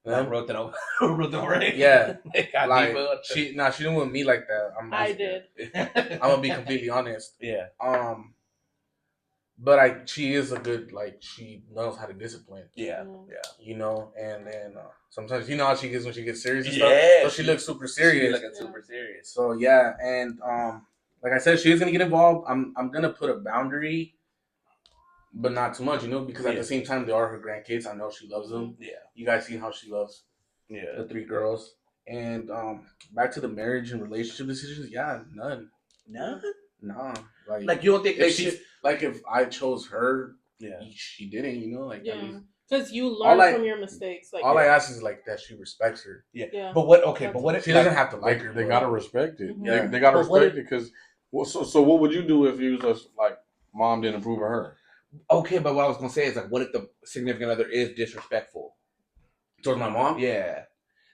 I wrote that over. Yeah. Like, she didn't whoop me like that. I did. I'm gonna be completely honest. Yeah. But she is a good, she knows how to discipline. Yeah. And then sometimes how she gets when she gets serious and Yeah, stuff. So she looks super serious. She's looking super serious. So yeah, and like I said, she is gonna get involved. I'm gonna put a boundary, but not too much, because at the same time they are her grandkids. I know she loves them. Yeah. You guys see how she loves the 3 girls. And back to the marriage and relationship decisions, none. None? Nah. Like you don't think if I chose her, yeah, she didn't, Because you learn from your mistakes. All I ask is that she respects her. Yeah. But what? Okay. But what if she doesn't have to like her? They gotta respect it. Mm-hmm. Yeah. They gotta respect it because. So what would you do if you was just mom didn't approve of her? Okay, but what I was gonna say is what if the significant other is disrespectful towards my mom? Yeah.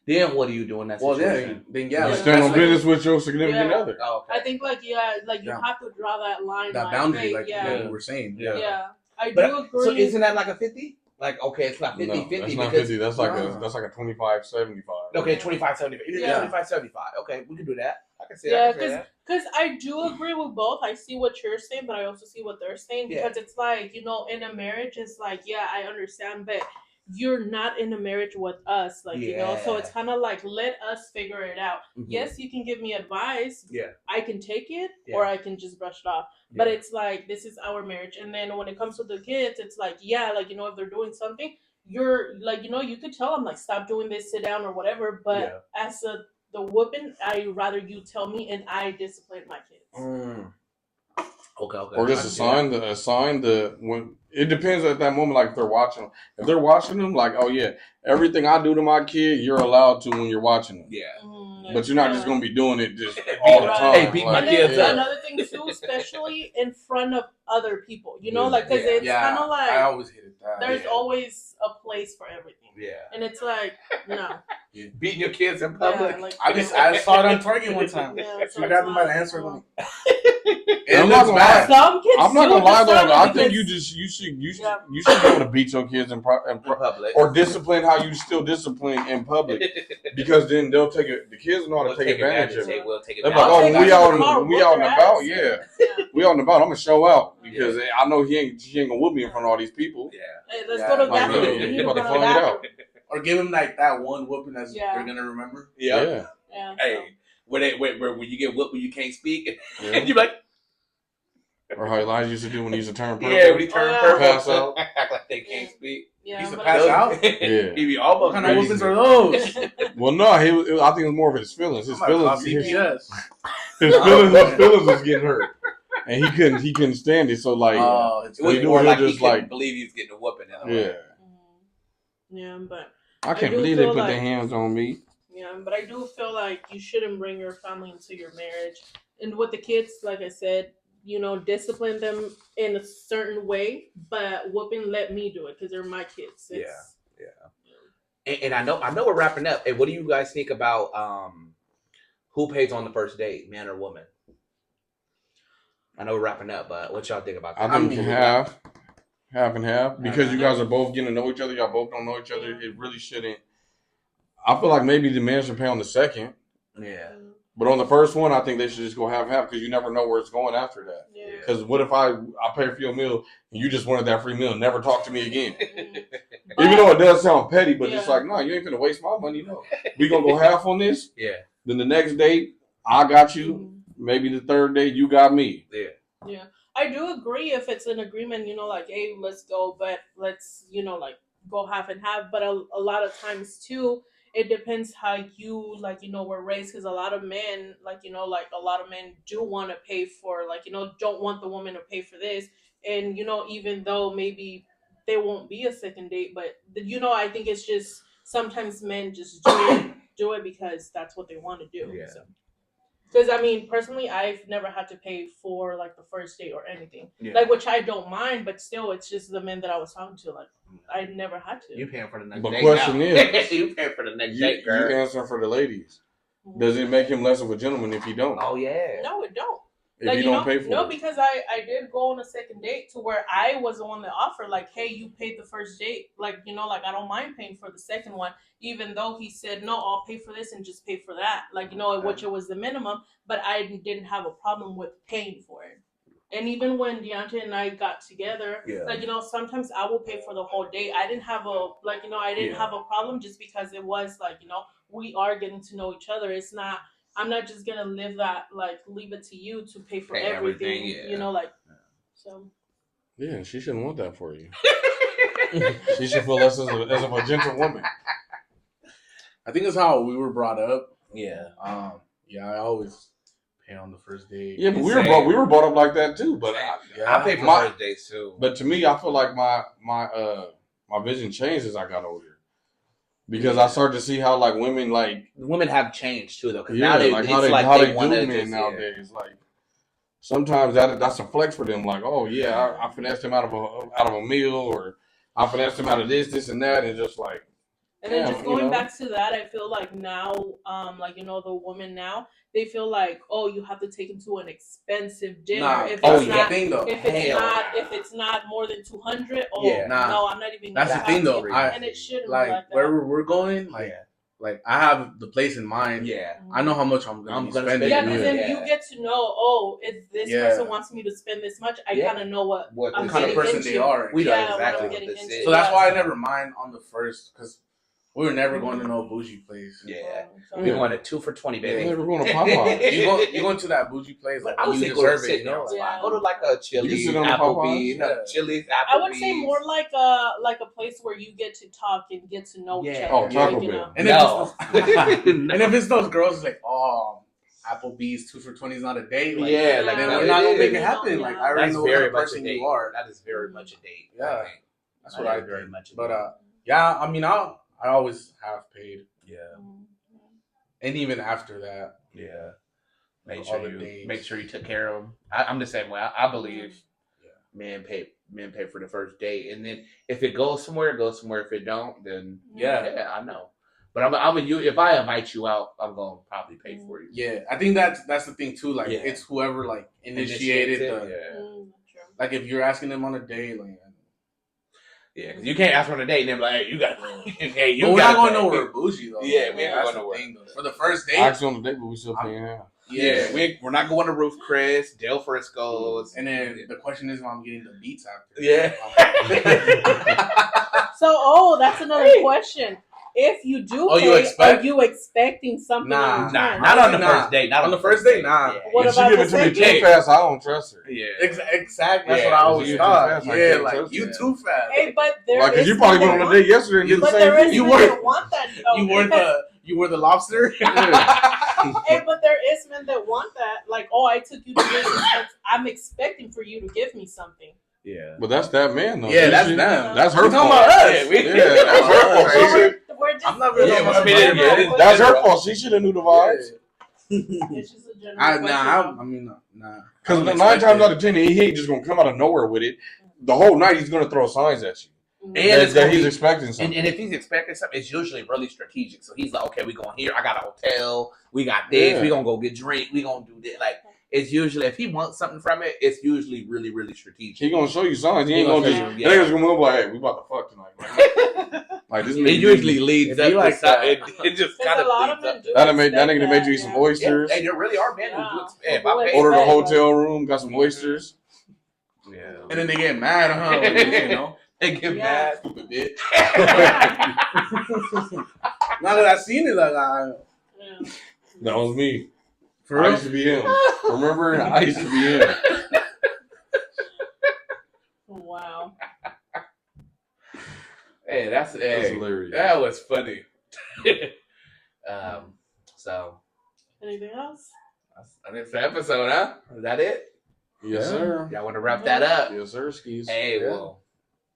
Then what do you do in that situation? Then you stand on business with your significant other. Oh, okay. I think you have to draw that line. That boundary, like you were saying. Yeah. I do agree. So isn't that like a 50? Okay, it's not 50-50. No, that's not 50. That's like a 25-75. Okay, 25-75. Yeah, 25-75. Okay, we can do that. I can see that. Yeah, because I do agree with both. I see what you're saying, but I also see what they're saying. Because it's in a marriage, it's I understand, but you're not in a marriage with us, so it's kind of let us figure it out. Mm-hmm. Yes, you can give me advice. Yeah, I can take it, or I can just brush it off. Yeah. But it's this is our marriage, and then when it comes to the kids, it's if they're doing something, you're you could tell them stop doing this, sit down, or whatever. But as the whooping, I rather you tell me, and I discipline my kids. Okay. Or just assign the when it depends at that moment. If they're watching, them, everything I do to my kid, you're allowed to when you're watching them. Yeah. But you're not just gonna be doing it just all the time. Hey, beat my kids up. Another thing too, especially in front of other people, because it's kind of I always hated that. There's always a place for everything. Yeah. And it's no. Beating your kids in public. I saw it on Target one time. I grabbed them by the hand circle. I'm not gonna lie. I'm not gonna lie though. I think you should be able to beat your kids in public, or discipline how you still discipline in public, because then they'll take it. The kids know how to take advantage of it. They're like, when we out and about, we out and about. I'm gonna show out because I know she ain't gonna whoop me in front of all these people. Yeah. Hey, let's go to the bathroom. You about to find it out. Or give them that one whooping that they're gonna remember. Yeah. Hey, when you get whooped when you can't speak, and you're like. Or how Elijah used to do when he used to turn purple. Yeah, when he turned purple. Pass out. Act like they can't speak. Yeah, he used to pass out? Yeah. He be almost. What kind of whoopings are those? Well, no, I think it was more of his feelings. His feelings was getting hurt. And he couldn't stand it. So it was more like he couldn't believe he was getting a whooping. Yeah. Yeah, but I can't believe they put their hands on me. Yeah, but I do feel you shouldn't bring your family into your marriage. And with the kids, like I said, discipline them in a certain way, but whooping, let me do it because they're my kids. Yeah. And I know we're wrapping up. Hey, what do you guys think about who pays on the first date, man or woman? I know we're wrapping up, but what y'all think about that? I think half and half, because you guys are both getting to know each other. Y'all both don't know each other. It really shouldn't. I feel like maybe the man should pay on the second. Yeah. But on the first one, I think they should just go half because you never know where it's going after that. Yeah. Because what if I pay for your meal and you just wanted that free meal and never talk to me again? But, Even though it does sound petty, but it's Yeah. like, no, you ain't finna waste my money. No, we gonna go half on this. Yeah. Then the next date, I got you. Maybe the third date, you got me. Yeah, I do agree if it's an agreement, like, hey, let's go, but let's, like, go half and half. But a lot of times too, it depends how you, like, were raised, because a lot of men, like, like a lot of men do want to pay for, like, don't want the woman to pay for this. And, even though maybe there won't be a second date, but, I think it's just sometimes men just do it because that's what they want to do. Yeah. So. Because, I mean, personally, I've never had to pay for, like, the first date or anything. Yeah. Like, which I don't mind, but still, it's just the men that I was talking to. Like, I never had to. You paying for the next But date question now. is, you paying for the next you date, girl. answering for the ladies. Does it make him less of a gentleman if he don't? Oh, yeah. No, it don't. If Like, he don't pay for no, it? because I did go on a second date to where I was the one that offered, like, hey, you paid the first date. Like, like, I don't mind paying for the second one, even though he said, no, I'll pay for this and just pay for that. Like, which it was the minimum, but I didn't have a problem with paying for it. And even when Deonte and I got together, like, sometimes I will pay for the whole date. I didn't have a, like, I didn't have a problem just because it was, like, we are getting to know each other. It's not, I'm not just gonna leave it to you to pay for everything. So. Yeah, she shouldn't want that for you. She should feel less as of a gentle woman. I think it's how we were brought up. Yeah. I always pay on the first date. Yeah, but we were brought up like that too. But I pay for first dates too. But to me, I feel like my vision changed as I got older. Because I started to see how, like, women have changed too, though. Because now they how they do men nowadays. Like, sometimes that's a flex for them. Like, oh yeah, I finessed him out of a meal, or I finessed him out of this, and that, and just like. And then just going back to that, I feel like now, the women now, they feel like, oh, you have to take them to an expensive dinner. If it's not more than 200, no, I'm not even. That's the thing, though. And it shouldn't like be like that. wherever we're going, like I have the place in mind. Yeah, I know how much I'm gonna spend. Yeah, because then you get to know. Oh, if this person wants me to spend this much, I kind of know what I'm kind of person into. they are. We know exactly what this is. So that's why I never mind on the first, because we were never going to no bougie place. Yeah. We wanted 2 for $20, baby. Never going to Popeye. you go into that bougie place, like, I would say deserve it. Go to like a Chili's, Applebee's. Chili's, Applebee's. I would say more like a place where you get to talk and get to know each other. Oh, Taco Bell. And if it's those girls, it's like, oh, Applebee's 2 for $20 is not a date. Like, then we're not gonna make it happen. Like, I already know what kind of person you are. That is very much a date. Yeah, that's what I very much. But I mean, I always have paid. Yeah. And even after that. Yeah. Make sure you took care of them. I'm the same way. I believe men pay for the first date, and then if it goes somewhere, it goes somewhere. If it don't, then I know. But if I invite you out, I'm gonna probably pay for you. Yeah, I think that's the thing too. Like, it's whoever like initiated like, if you're asking them on a date, like. Yeah, because you can't ask for a date and then be like, hey, you got. We're not going nowhere bougie though. Yeah, we ain't going nowhere. For the first date, I asked you on the date, but we still paying half. Yeah, we're not going to Ruth Chris, Del Frisco's. And then the question is, if I'm getting the beats after. Yeah. So, that's another question. If you do are you expecting something? Nah, not on the first date. Not on the first date, nah. Yeah. What if about she give it to me too fast, I don't trust her. Yeah, exactly. That's what I always thought. Yeah, like, you too fast. Hey, but there because you probably went on a date yesterday and did the same thing. You want that. Though. You were the lobster. Hey, but there is men that want that. Like, oh, I took you to this. I'm expecting for you to give me something. Yeah, but that's that man though. Yeah, that's them. That's her fault. That's her fault. I'm not really. That's her fault. She should have knew the vibes. It's just a general nah. Because 9 times out of 10, he ain't just gonna come out of nowhere with it. The whole night he's gonna throw signs at you. And that he's expecting something. And if he's expecting something, it's usually really strategic. So he's like, okay, we going here. I got a hotel. We got this. Yeah. We gonna go get drink. We gonna do this. Like, it's usually, if he wants something from it, it's usually really, really strategic. He gonna show you signs. He ain't gonna just. He ain't gonna move like, hey, we about to fuck tonight. Right? Like this It nigga usually leads It'd be up like to something. that. It just Because kind a lot of of leads men up do to that nigga made you that, some yeah. oysters. Hey, there really are men who do Yeah. expect. Well, I pay. Ordered a Right. hotel room, got some oysters. Yeah. And then they get mad, huh? When you say no. They get Yeah. mad. Stupid bitch. Now that I seen it, like Yeah. That was me. for I real. used to be him. Remember? I used to be him. Wow. Hey, that's hilarious. That was funny. So Anything else? that's the episode, huh? Is that it? Yes, sir. Y'all want to wrap that up? Yes, sir, skis. Hey, Yeah. well,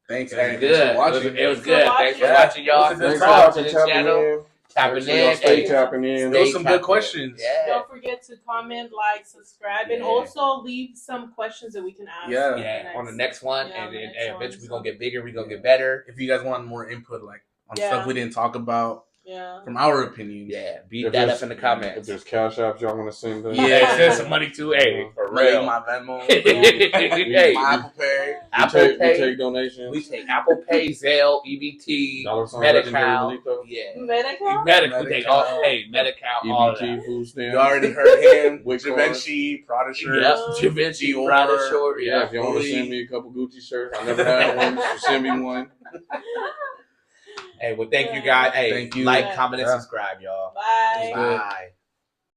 Thanks, it was Thanks good. for watching. It was Thanks for good. watching. Thanks for Yeah. watching, y'all. It was a good Thanks for talk. watching, tapping in. Tapping Make sure y'all in. stay Hey, tapping in. There was stay some tapping good questions. in. Yeah. Don't forget to comment, like, subscribe, and Yeah. also leave some questions that we can ask. Yeah. Yeah, on the next one, Yeah, and the then next eventually one, we're gonna so. get bigger. We're gonna get better. If you guys want more input, like on Yeah. stuff we didn't talk about Yeah. from our opinions. Yeah, beat If that there's- up in the If comments. there's cash apps y'all want to send them. Yeah. Send some money to. Hey, for I'm gonna leave real. my Venmo. Hey, My Apple Pay. Apple we Pay. take donations. We take Apple Pay, Zelle, EBT, $, legendary Medi-Cal. Maletho. Yeah. Medical? Medical. We take all. Medi-Cal. Hey, Medi-Cal. All of that. EBT, food stamps. You already heard him. Wick Givenchy, Prada shirt. Yep. Givenchy, Dior. Prada short. Yeah, Yeah. if y'all want to send me a couple Gucci shirts, I never had one, so send me one. Hey, well, thank you guys. Hey, Thank you. like, comment, and Yeah. subscribe, y'all. Bye. Good. Bye.